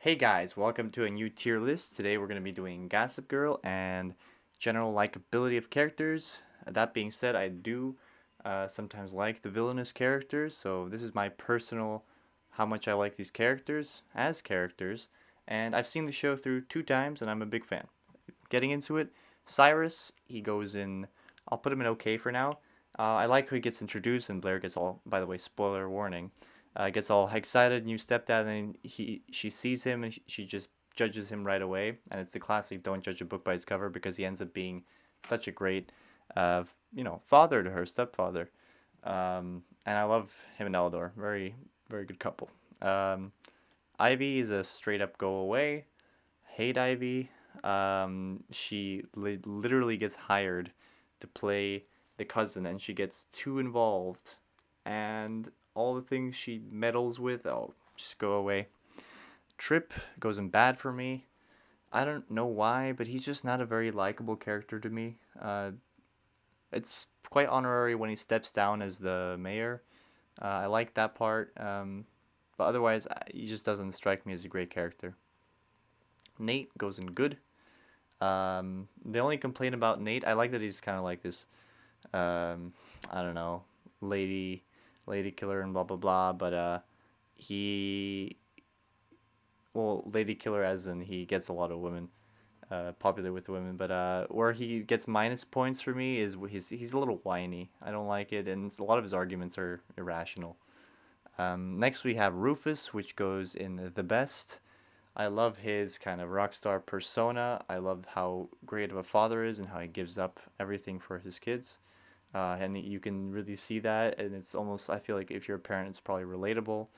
Hey guys, welcome to a new tier list. Today we're going to be doing Gossip Girl and general likability of characters. That being said, I do sometimes like the villainous characters, so this is my personal how much I like these characters as characters. And I've seen the show through 2 times and I'm a big fan. Getting into it, Cyrus, he goes in, I'll put him in okay for now. I like how he gets introduced and Blair gets all, by the way, spoiler warning, gets all excited, new stepdad, and she sees him and she just judges him right away. And it's the classic don't judge a book by its cover because he ends up being such a great, father to her stepfather. And I love him and Eleanor, very very good couple. Um, Ivy is a straight up go away. Hate Ivy. She literally gets hired to play the cousin, and she gets too involved, and all the things she meddles with, oh, just go away. Trip goes in bad for me. I don't know why, but he's just not a very likable character to me. It's quite honorary when he steps down as the mayor. I like that part, but otherwise, he just doesn't strike me as a great character. Nate goes in good. The only complaint about Nate, I like that he's kind of like this, um, I don't know, lady, lady killer and blah blah blah. But he, well, lady killer as in he gets a lot of women, popular with women. But where he gets minus points for me is he's a little whiny. I don't like it, and a lot of his arguments are irrational. Next we have Rufus, which goes in the best. I love his kind of rock star persona. I love how great of a father is and how he gives up everything for his kids. And you can really see that, and it's almost I feel like if you're a parent, it's probably relatable.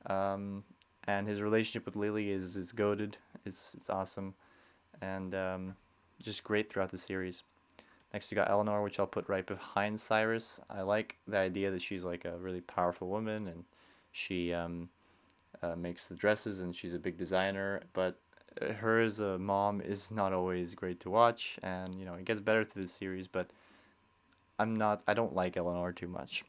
Um, and his relationship with Lily is goaded. It's awesome and just great throughout the series. Next, you got Eleanor, which I'll put right behind Cyrus. I like the idea that she's like a really powerful woman and she makes the dresses and she's a big designer, but her as a mom is not always great to watch, and it gets better through the series, but I don't like Eleanor too much.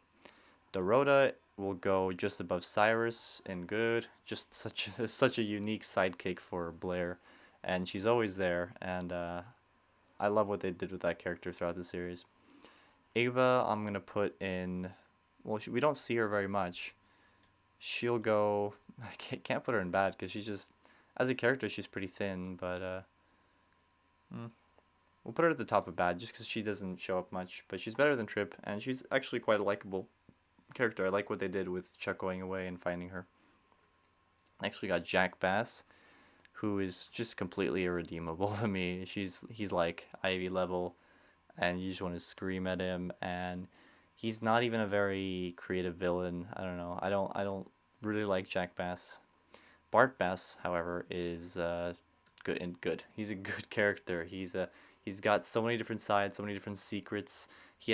Dorota will go just above Cyrus in good, just such a unique sidekick for Blair, and she's always there, and I love what they did with that character throughout the series. Ava, I'm gonna put in. Well, we don't see her very much. She'll go. I can't put her in bad because she's just, as a character, she's pretty thin. But mm, we'll put her at the top of bad just because she doesn't show up much. But she's better than Trip, and she's actually quite a likable character. I like what they did with Chuck going away and finding her. Next, we got Jack Bass, who is just completely irredeemable to me. He's like Ivy level, and you just want to scream at him. And he's not even a very creative villain. I don't know. I don't really like Jack Bass. Bart Bass, however, is good and good. He's a good character. He's got so many different sides, so many different secrets. He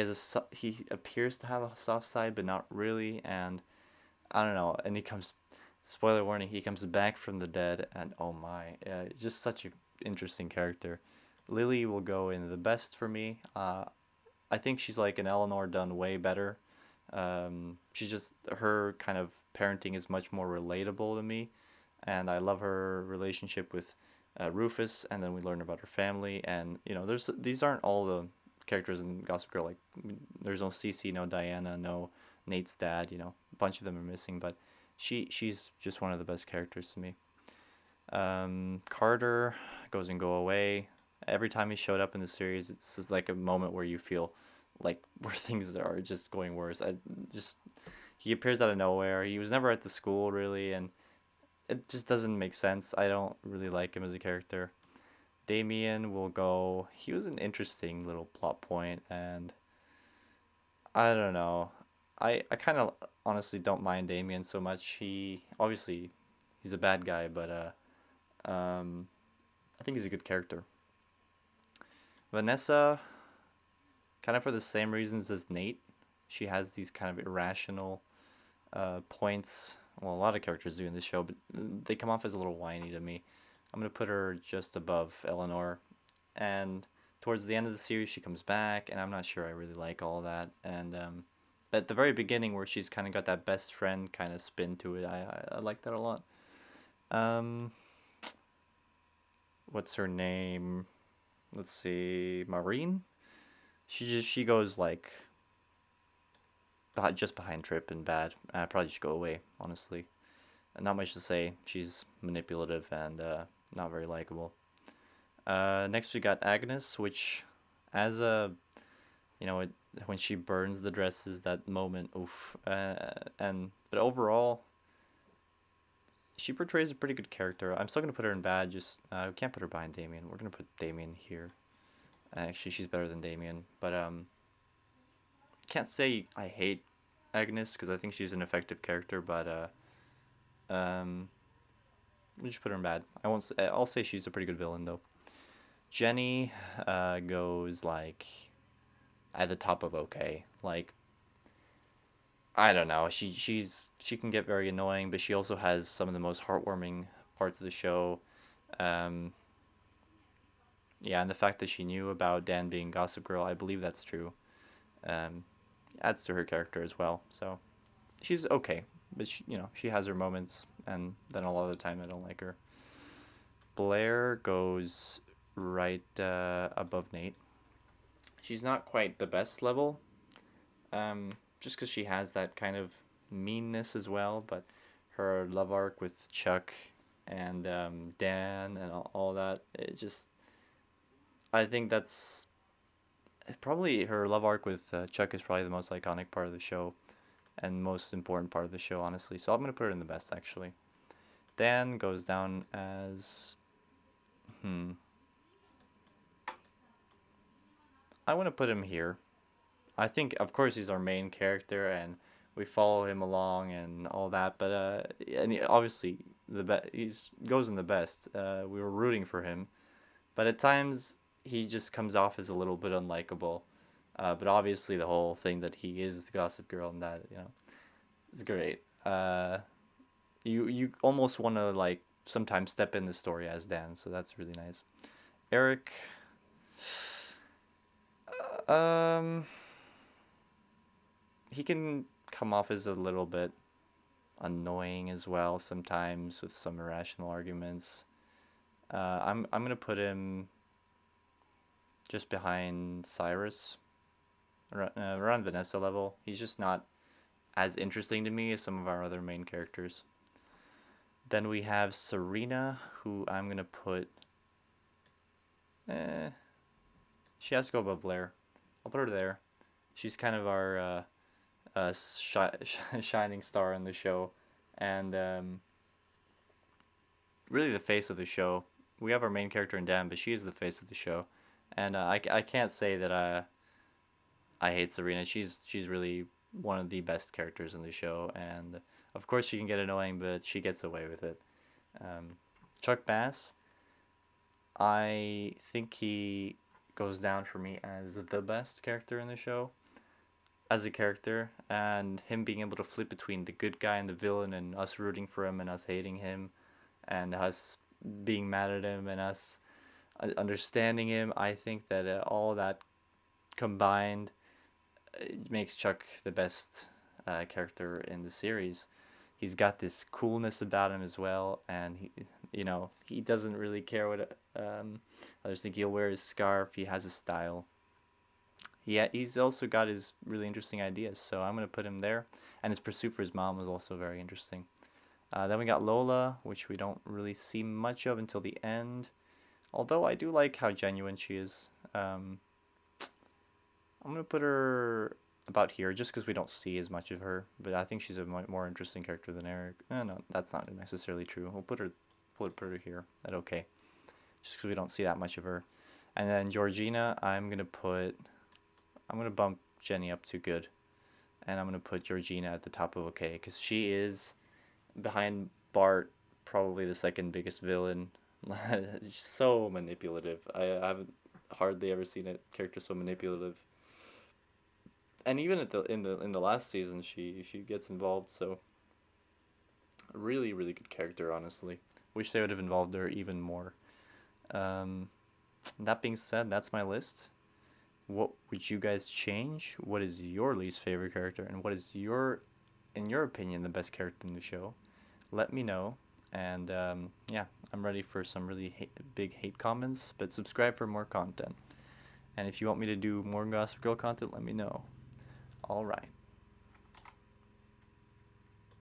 appears to have a soft side, but not really. And I don't know. And he comes, spoiler warning, he comes back from the dead, and oh my, just such a interesting character. Lily will go in the best for me. I think she's like an Eleanor done way better. She's just her kind of parenting is much more relatable to me, and I love her relationship with Rufus. And then we learn about her family, and there's these aren't all the characters in Gossip Girl. Like there's no Cece, no Diana, no Nate's dad. A bunch of them are missing, but she's just one of the best characters to me. Carter goes and go away. Every time he showed up in the series, it's just like a moment where you feel like where things are just going worse. I just he appears out of nowhere. He was never at the school really, and it just doesn't make sense. I don't really like him as a character. Damien will go. He was an interesting little plot point, and I don't know. I kind of honestly don't mind Damien so much. He obviously he's a bad guy, but I think he's a good character. Vanessa, kind of for the same reasons as Nate, she has these kind of irrational points. Well, a lot of characters do in this show, but they come off as a little whiny to me. I'm gonna put her just above Eleanor, and towards the end of the series, she comes back, and I'm not sure I really like all that. And at the very beginning, where she's kind of got that best friend kind of spin to it, I like that a lot. Um, what's her name? Let's see, Marine. She goes like just behind Trip and bad. I probably just go away, honestly. Not much to say. She's manipulative and not very likable. Next we got Agnes, which as a you know it, when she burns the dresses, that moment, oof. And but overall, she portrays a pretty good character. I'm still gonna put her in bad. Just we can't put her behind Damien. We're gonna put Damien here. Actually, she's better than Damien, but can't say I hate Agnes because I think she's an effective character, but um, we just put her in bad. I won't. I'll say she's a pretty good villain though. Jenny goes like at the top of okay. Like I don't know. She can get very annoying, but she also has some of the most heartwarming parts of the show. Um, yeah, and the fact that she knew about Dan being Gossip Girl, I believe that's true. Um, adds to her character as well. So she's okay, but she has her moments, and then a lot of the time I don't like her. Blair goes right above Nate. She's not quite the best level, just because she has that kind of meanness as well. But her love arc with Chuck and Dan and all that, I think that's probably her love arc with Chuck is probably the most iconic part of the show and most important part of the show, honestly. So I'm gonna put her in the best actually. Dan goes down as I want to put him here. I think, of course, he's our main character, and we follow him along and all that. But and obviously he's goes in the best. We were rooting for him, but at times he just comes off as a little bit unlikable. But obviously, the whole thing that he is the Gossip Girl and that it's great. You almost want to like sometimes step in the story as Dan, so that's really nice. Eric, um, he can come off as a little bit annoying as well sometimes with some irrational arguments. I'm gonna put him just behind Cyrus, around Vanessa level. He's just not as interesting to me as some of our other main characters. Then we have Serena, who I'm gonna put. Eh, she has to go above Blair. I'll put her there. She's kind of our shining star in the show, and really the face of the show. We have our main character in Dan, but she is the face of the show, and I can't say that I hate Serena. She's really one of the best characters in the show, and of course she can get annoying, but she gets away with it. Um, Chuck Bass, I think he goes down for me as the best character in the show as a character, and him being able to flip between the good guy and the villain, and us rooting for him and us hating him, and us being mad at him and us understanding him. I think that all that combined makes Chuck the best character in the series. He's got this coolness about him as well, and he doesn't really care what others think. He'll wear his scarf. He has a style. Yeah, he's also got his really interesting ideas, so I'm gonna put him there. And his pursuit for his mom was also very interesting. Then we got Lola, which we don't really see much of until the end. Although I do like how genuine she is. I'm gonna put her about here just because we don't see as much of her. But I think she's a more interesting character than Eric. No, that's not necessarily true. We'll put her here at okay, just because we don't see that much of her. And then Georgina, I'm gonna bump Jenny up to good, and I'm gonna put Georgina at the top of okay because she is behind Bart probably the second biggest villain. So manipulative. I haven't hardly ever seen a character so manipulative. And even at the last season, she gets involved. So a really good character, honestly. Wish they would have involved her even more. Um, that being said, that's my list. What would you guys change? What is your least favorite character, and what is in your opinion, the best character in the show? Let me know. And yeah, I'm ready for some really big hate comments, but subscribe for more content. And if you want me to do more Gossip Girl content, let me know. Alright.